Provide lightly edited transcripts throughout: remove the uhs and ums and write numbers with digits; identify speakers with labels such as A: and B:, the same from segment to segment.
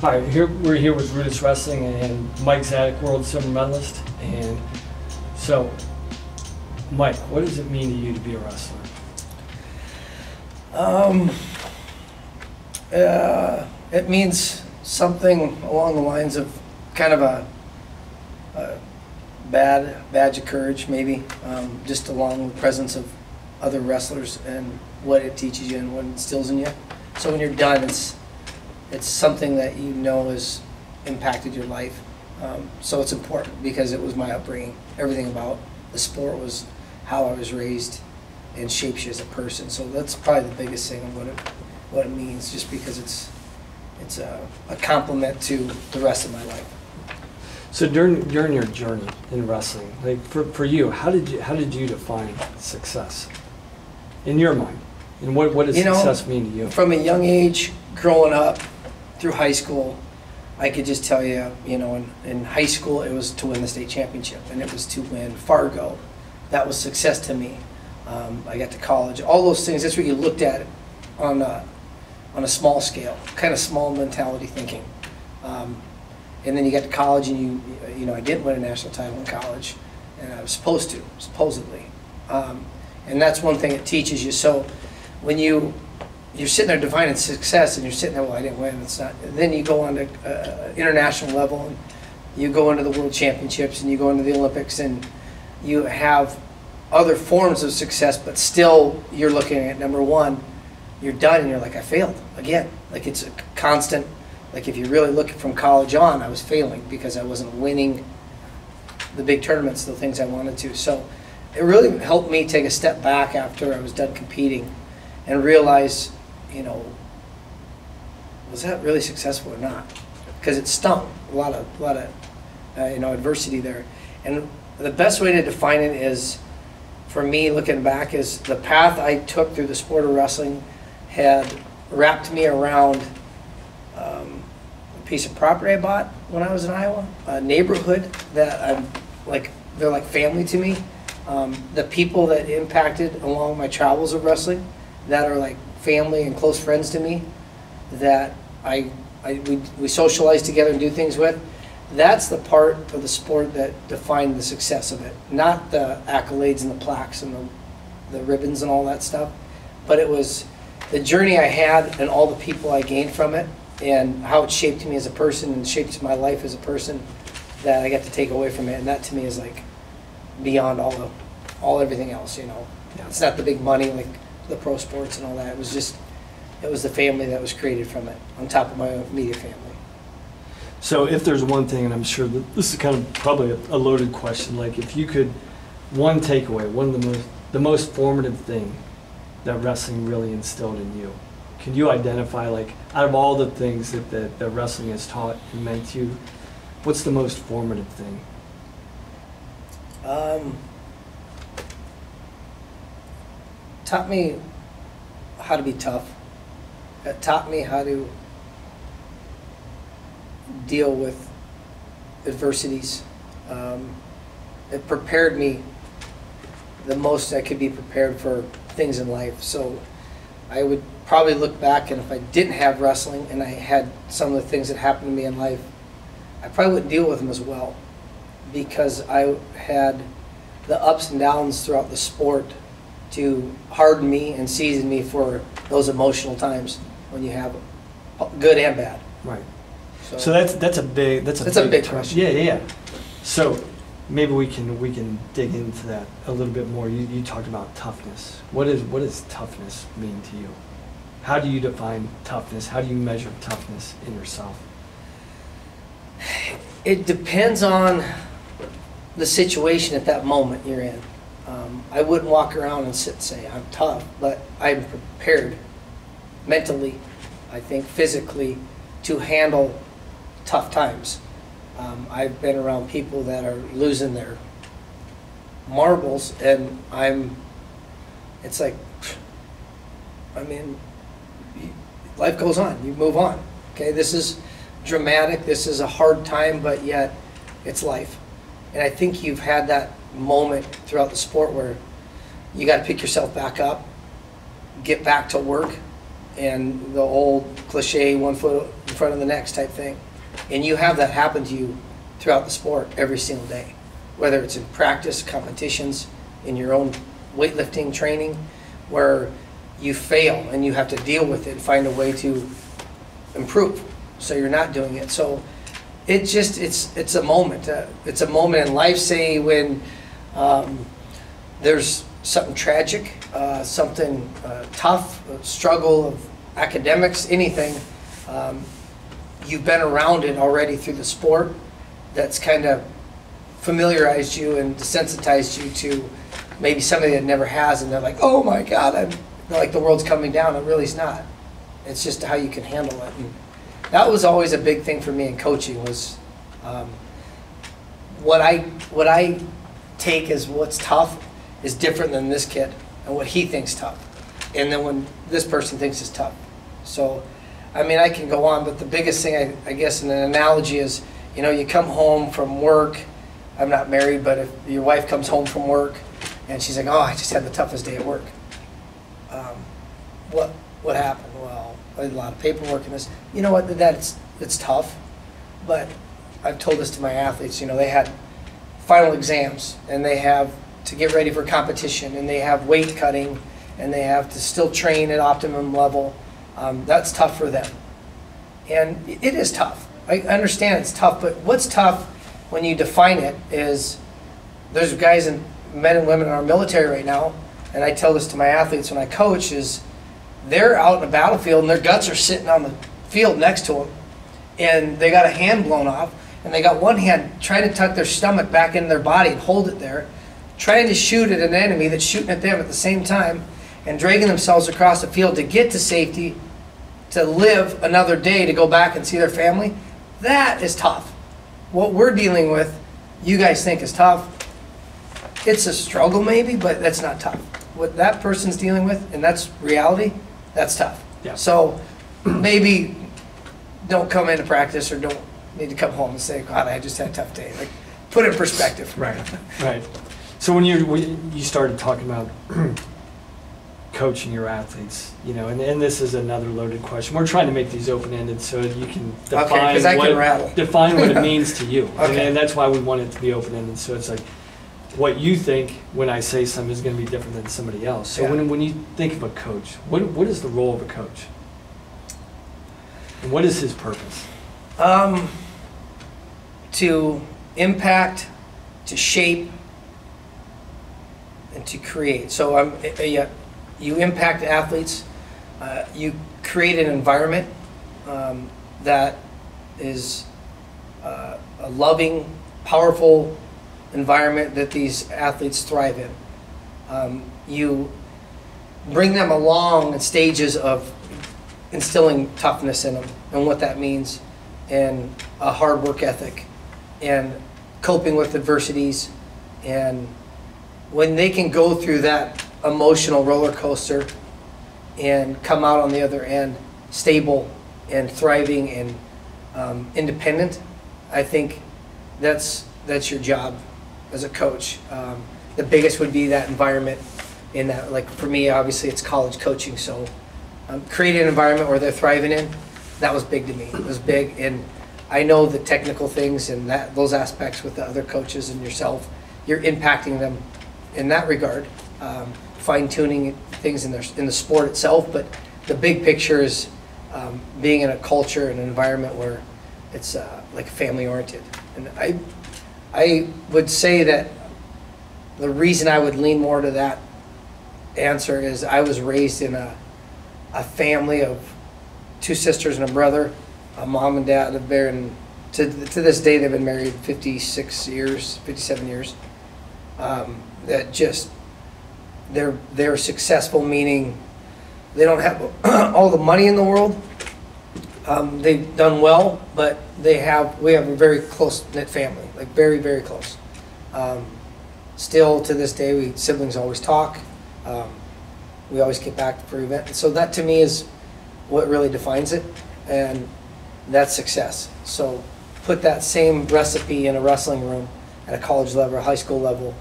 A: Hi, we're here with RUDIS Wrestling and Mike Zadick, world silver medalist. And so, Mike, what does it mean to you to be a wrestler?
B: It means something along the lines of kind of a badge of courage, maybe, just along the presence of other wrestlers and what it teaches you and what it instills in you. So when you're done, it's something that you know has impacted your life. So it's important because it was my upbringing. Everything about the sport was how I was raised and shapes you as a person. So that's probably the biggest thing of what it means, just because it's a compliment to the rest of my life.
A: So during your journey in wrestling, like for you, how did you define success in your mind? And what does success mean to you?
B: From a young age, growing up through high school, I could just tell you, in high school it was to win the state championship, and it was to win Fargo. That was success to me. I got to college. All those things, that's what you looked at on a small scale, kind of small mentality thinking. And then you got to college, and I didn't win a national title in college, and I was supposed to, supposedly. And that's one thing it teaches you. So when you're sitting there defining success, and you're sitting there, well, I didn't win, it's not. And then you go on to international level, and you go into the world championships, and you go into the Olympics, and you have other forms of success, but still you're looking at number one, you're done, and you're like, I failed again. Like, it's a constant, like, if you really look from college on, I was failing because I wasn't winning the big tournaments, the things I wanted to. So it really helped me take a step back after I was done competing and realize, was that really successful or not? Because it stung, a lot of adversity there. And the best way to define it is, for me, looking back, is the path I took through the sport of wrestling had wrapped me around a piece of property I bought when I was in Iowa, a neighborhood that they're like family to me. The people that impacted along my travels of wrestling that are like family and close friends to me, that we socialize together and do things with. That's the part of the sport that defined the success of it, not the accolades and the plaques and the ribbons and all that stuff, but it was the journey I had and all the people I gained from it and how it shaped me as a person and shaped my life as a person that I got to take away from it. And that to me is like beyond everything else, Yeah. It's not the big money like the pro sports and all that. It was the family that was created from it, on top of my immediate family.
A: So if there's one thing, and I'm sure that this is kind of probably a loaded question, like if you could, one takeaway, one of the most formative thing that wrestling really instilled in you, can you identify, like, out of all the things that wrestling has taught and meant to you, what's the most formative thing?
B: Taught me how to be tough. It taught me how to deal with adversities. It prepared me the most I could be prepared for things in life. So I would probably look back, and if I didn't have wrestling and I had some of the things that happened to me in life, I probably wouldn't deal with them as well, because I had the ups and downs throughout the sport to harden me and season me for those emotional times when you have good and bad.
A: Right. So that's a big
B: question.
A: Yeah. So maybe we can dig into that a little bit more. You talked about toughness. What does toughness mean to you? How do you define toughness? How do you measure toughness in yourself?
B: It depends on the situation at that moment you're in. I wouldn't walk around and sit and say I'm tough, but I'm prepared mentally, I think physically, to handle tough times. I've been around people that are losing their marbles, and it's like, life goes on, you move on. Okay, this is dramatic, this is a hard time, but yet it's life. And I think you've had that moment throughout the sport where you got to pick yourself back up, get back to work, and the old cliche, 1 foot in front of the next type thing. And you have that happen to you throughout the sport every single day, whether it's in practice, competitions, in your own weightlifting training, where you fail and you have to deal with it and find a way to improve so you're not doing it. So it's a moment. It's a moment in life, say when there's something tragic, something tough, a struggle of academics, anything. You've been around it already through the sport that's kind of familiarized you and desensitized you to maybe somebody that never has, and they're like, oh my God, I'm like the world's coming down. It really is not. It's just how you can handle it. And that was always a big thing for me in coaching was what I take as what's tough is different than this kid and what he thinks tough, and then when this person thinks is tough. So, I mean, I can go on, but the biggest thing I guess in an analogy is, you know, you come home from work. I'm not married, but if your wife comes home from work and she's like, oh, I just had the toughest day at work. What happened? Well, I did a lot of paperwork and this. You know what? It's tough, but I've told this to my athletes. You know, they had final exams and they have to get ready for competition and they have weight cutting and they have to still train at optimum level. That's tough for them, and it is tough. I understand it's tough, but what's tough when you define it is there's guys and men and women in our military right now, and I tell this to my athletes when I coach, is they're out in the battlefield and their guts are sitting on the field next to them, and they got a hand blown off, and they got one hand trying to tuck their stomach back into their body and hold it there, trying to shoot at an enemy that's shooting at them at the same time, and dragging themselves across the field to get to safety, to live another day, to go back and see their family. That is tough. What we're dealing with, you guys think is tough. It's a struggle maybe, but that's not tough. What that person's dealing with, and that's reality, that's tough.
A: Yeah.
B: So maybe don't come into practice or don't need to come home and say, God, I just had a tough day. Like, put it in perspective.
A: Right, right. So when you started talking about coaching your athletes, you know, and this is another loaded question. We're trying to make these open-ended so you can define what it means to you.
B: Okay.
A: And that's why we want it to be open-ended. So it's like what you think when I say something is going to be different than somebody else. So
B: Yeah.
A: when you think of a coach, what is the role of a coach? And what is his purpose?
B: To impact, to shape, and to create. So you impact athletes, you create an environment that is a loving, powerful environment that these athletes thrive in. You bring them along in stages of instilling toughness in them and what that means, and a hard work ethic, and coping with adversities, and when they can go through that emotional roller coaster and come out on the other end stable and thriving and independent, I think that's your job as a coach. The biggest would be that environment. In that, like for me, obviously it's college coaching, so creating an environment where they're thriving in, that was big to me. It was big, and I know the technical things and those aspects with the other coaches and yourself. You're impacting them in that regard, fine-tuning things in the sport itself, but the big picture is being in a culture and an environment where it's like family-oriented. And I would say that the reason I would lean more to that answer is I was raised in a family of 2 sisters and a brother. A mom and dad have been, to this day, they've been married 57 years. That just, they're successful, meaning they don't have all the money in the world. They've done well, but we have a very close-knit family, like very, very close. Still to this day, siblings always talk. We always get back for events. So that to me is what really defines it, and that's success. So put that same recipe in a wrestling room at a college level, a high school level,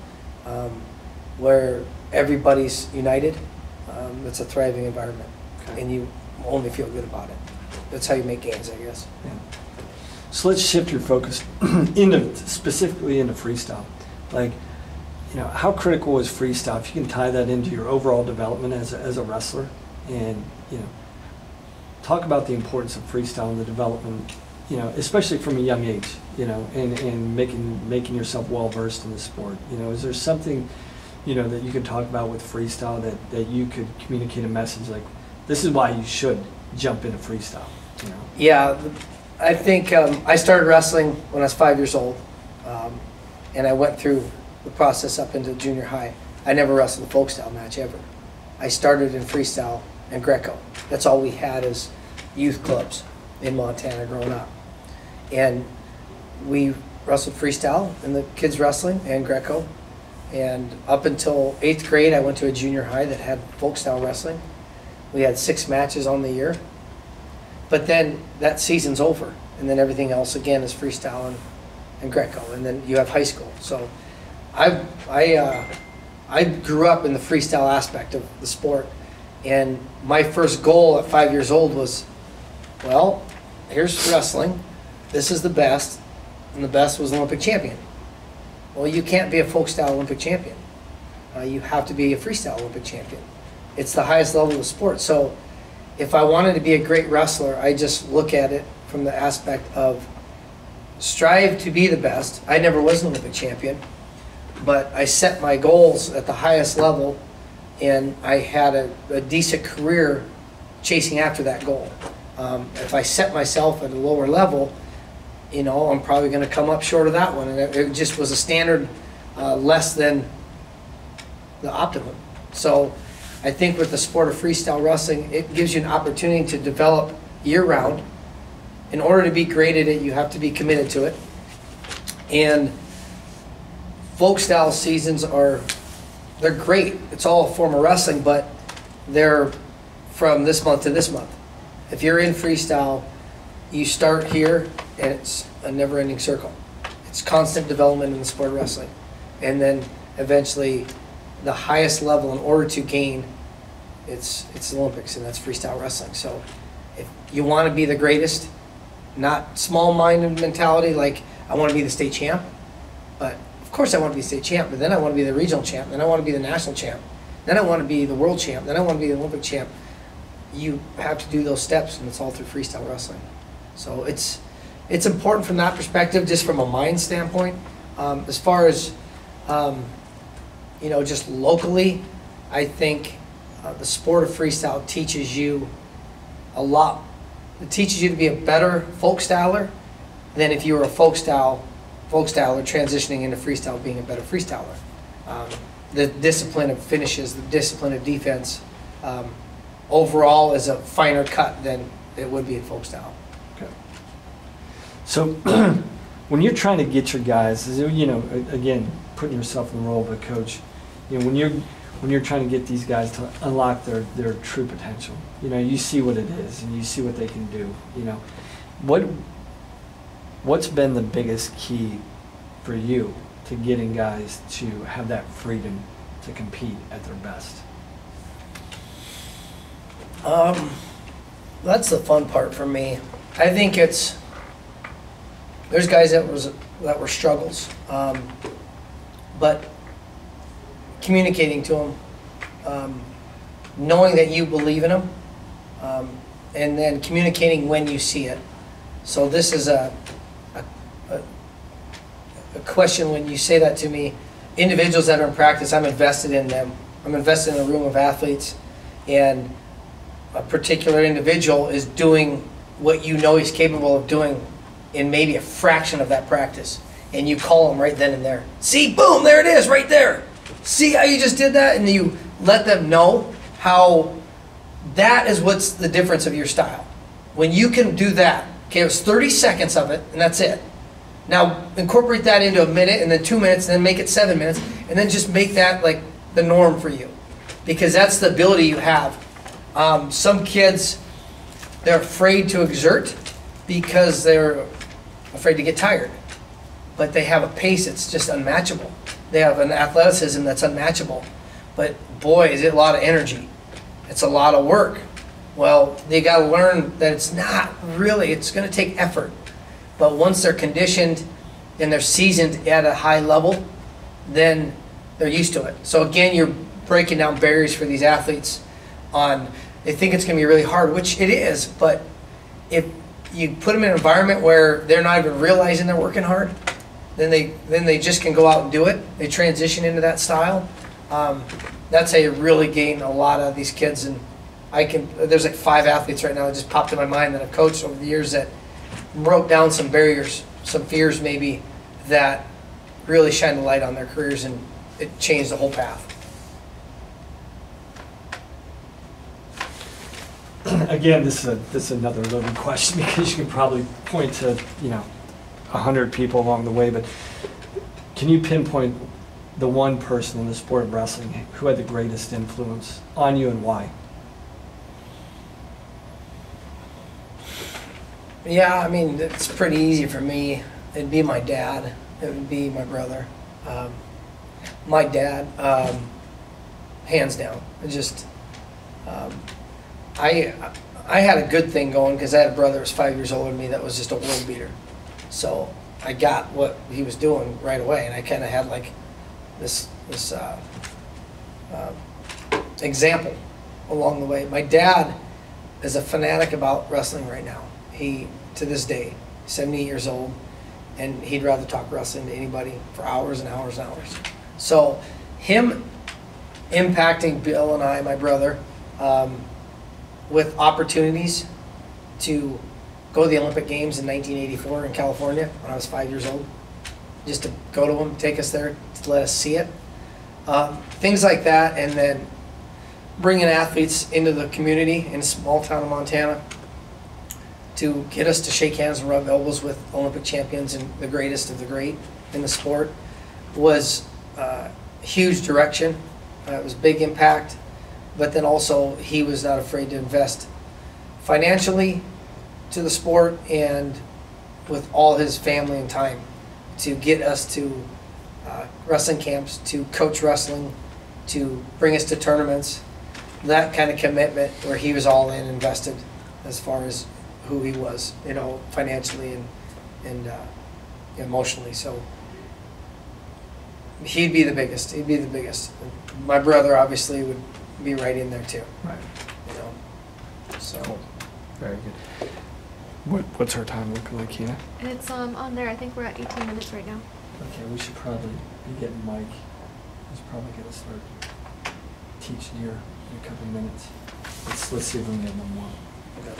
B: where everybody's united. It's a thriving environment.
A: Okay.
B: And only feel good about it. That's how you make gains, I guess.
A: Yeah. So let's shift your focus into specifically into freestyle. Like, how critical is freestyle? If you can tie that into your overall development as a wrestler, and talk about the importance of freestyle in the development, especially from a young age, and making yourself well versed in the sport. Is there something, that you could talk about with freestyle that you could communicate a message like, this is why you should jump into freestyle?
B: Yeah, I think I started wrestling when I was 5 years old, and I went through the process up into junior high. I never wrestled a folk style match ever. I started in freestyle and Greco. That's all we had as youth clubs in Montana growing up. And we wrestled freestyle and the kids wrestling and Greco. And up until 8th grade, I went to a junior high that had folk style wrestling. We had 6 matches on the year. But then that season's over, and then everything else again is freestyle and Greco, and then you have high school. So I grew up in the freestyle aspect of the sport, and my first goal at 5 years old was, well, here's wrestling, this is the best, and the best was an Olympic champion. Well, you can't be a folk style Olympic champion. You have to be a freestyle Olympic champion. It's the highest level of the sport. So if I wanted to be a great wrestler, I just look at it from the aspect of strive to be the best. I never was an Olympic champion, but I set my goals at the highest level, and I had a decent career chasing after that goal. If I set myself at a lower level, I'm probably going to come up short of that one, and it just was a standard less than the optimum. So I think with the sport of freestyle wrestling, it gives you an opportunity to develop year-round. In order to be great at it, you have to be committed to it. And folk style seasons they're great. It's all a form of wrestling, but they're from this month to this month. If you're in freestyle, you start here, and it's a never-ending circle. It's constant development in the sport of wrestling. And then eventually the highest level in order to gain, it's the Olympics, and that's freestyle wrestling. So if you want to be the greatest, not small-minded mentality like I want to be the state champ, but of course I want to be state champ, but then I want to be the regional champ, then I want to be the national champ, then I want to be the world champ, then I want to be the Olympic champ. You have to do those steps, and it's all through freestyle wrestling. So it's important from that perspective, just from a mind standpoint. As far as just locally, I think the sport of freestyle teaches you a lot. It teaches you to be a better folk styler than if you were a folk styler transitioning into freestyle, being a better freestyler. The discipline of finishes, the discipline of defense, overall is a finer cut than it would be in folk style.
A: Okay. So when you're trying to get your guys, again, putting yourself in the role of a coach, when you're trying to get these guys to unlock their true potential, you see what it is and you see what they can do. What's been the biggest key for you to getting guys to have that freedom to compete at their best?
B: That's the fun part for me. I think there's guys that were struggles, but communicating to them, knowing that you believe in them, and then communicating when you see it. So this is a question when you say that to me. Individuals that are in practice, I'm invested in them. I'm invested in a room of athletes, and a particular individual is doing what you know he's capable of doing in maybe a fraction of that practice, and you call him right then and there. See, boom, there it is, right there. See how you just did that? And you let them know how that is what's the difference of your style. When you can do that, okay, it was 30 seconds of it, and that's it. Now, incorporate that into a minute, and then 2 minutes, and then make it 7 minutes, and then just make that like the norm for you. Because that's the ability you have. Some kids, they're afraid to exert because they're afraid to get tired. But they have a pace that's just unmatchable. They have an athleticism that's unmatchable. But boy, is it a lot of energy. It's a lot of work. Well, they got to learn that it's not really, it's going to take effort. But once they're conditioned and they're seasoned at a high level, then they're used to it. So again, you're breaking down barriers for these athletes on, they think it's going to be really hard, which it is, but if you put them in an environment where they're not even realizing they're working hard, then they just can go out and do it. They transition into that style. That's how you really gain a lot of these kids. And there's like 5 athletes right now that just popped in my mind that I've coached over the years that broke down some barriers, some fears maybe, that really shine the light on their careers, and it changed the whole path.
A: Again, this is another loaded question because you can probably point to 100 people along the way, but can you pinpoint the one person in the sport of wrestling who had the greatest influence on you and why?
B: Yeah, I mean, it's pretty easy for me. It'd be my dad. It would be my brother. My dad, hands down. It just, I had a good thing going because I had a brother that was 5 years older than me that was just a world beater. So I got what he was doing right away, and I kind of had like this example along the way. My dad is a fanatic about wrestling right now. He, to this day, 78 years old, and he'd rather talk wrestling to anybody for hours and hours and hours. So him impacting Bill and I, my brother, with opportunities to go to the Olympic Games in 1984 in California when I was 5 years old, just to go to them, take us there, to let us see it. Things like that, and then bringing athletes into the community in a small town of Montana to get us to shake hands and rub elbows with Olympic champions and the greatest of the great in the sport was huge direction. It was big impact, but then also he was not afraid to invest financially to the sport and with all his family and time to get us to wrestling camps, to coach wrestling, to bring us to tournaments. That kind of commitment where he was all in, invested as far as who he was, financially and emotionally. So he'd be the biggest. He'd be the biggest. My brother obviously would be right in there too.
A: Right.
B: So
A: cool. Very good. What's our time looking like, Kina?
C: It's on there. I think we're at 18 minutes right now.
A: Okay, we should probably be getting Mike. He's probably going to start teaching here in a couple minutes. Let's see if we can get one more. Okay.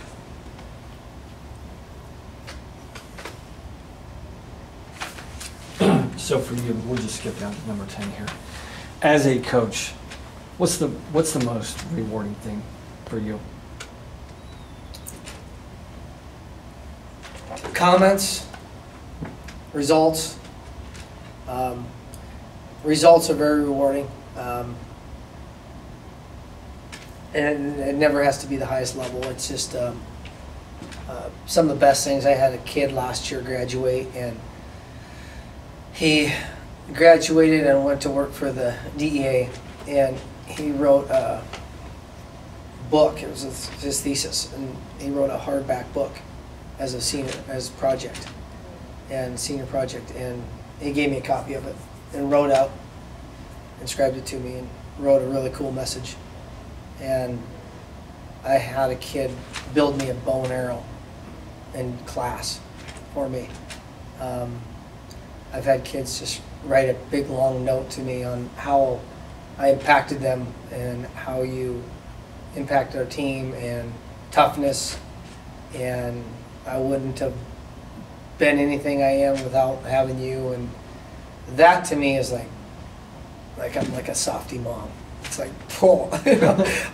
A: So for you, we'll just skip down to number 10 here. As a coach, what's the most rewarding thing for you?
B: Comments, results. Results are very rewarding. And it never has to be the highest level. It's just some of the best things. I had a kid last year graduate, and he graduated and went to work for the DEA, and he wrote a book. It was his thesis, and he wrote a hardback book as a senior project, and he gave me a copy of it and wrote out, inscribed it to me, and wrote a really cool message. And I had a kid build me a bow and arrow in class for me. I've had kids just write a big long note to me on how I impacted them and how you impacted our team and toughness, and I wouldn't have been anything I am without having you. And that to me is like I'm like a softie mom. It's like, oh,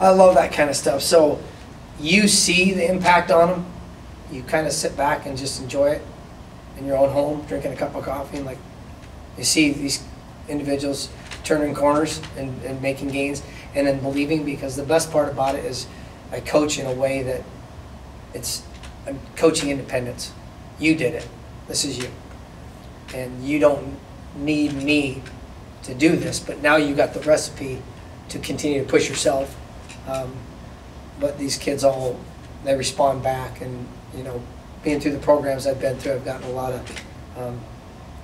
B: I love that kind of stuff. So you see the impact on them. You kind of sit back and just enjoy it in your own home, drinking a cup of coffee, and like you see these individuals turning corners and making gains, and then believing, because the best part about it is I coach in a way that I'm coaching independence. You did it. This is you. And you don't need me to do this, but now you got the recipe to continue to push yourself. but these kids all, they respond back, and, you know, being through the programs I've been through, I've gotten a lot of,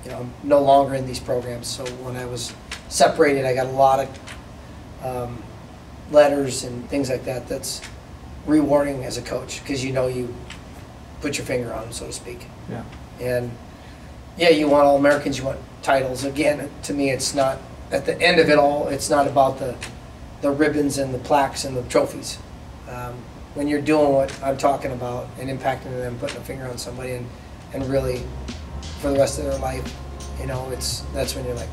B: you know, I'm no longer in these programs, so when I was separated, I got a lot of letters and things like that. That's rewarding as a coach, because you know you put your finger on them, so to speak.
A: Yeah.
B: And yeah, you want All-Americans, you want titles. Again, to me, it's not, at the end of it all, it's not about the ribbons and the plaques and the trophies. When you're doing what I'm talking about and impacting them, putting a finger on somebody, and really for the rest of their life, you know, that's when you're like,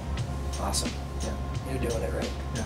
B: awesome, yeah, you're doing it right.
A: Yeah.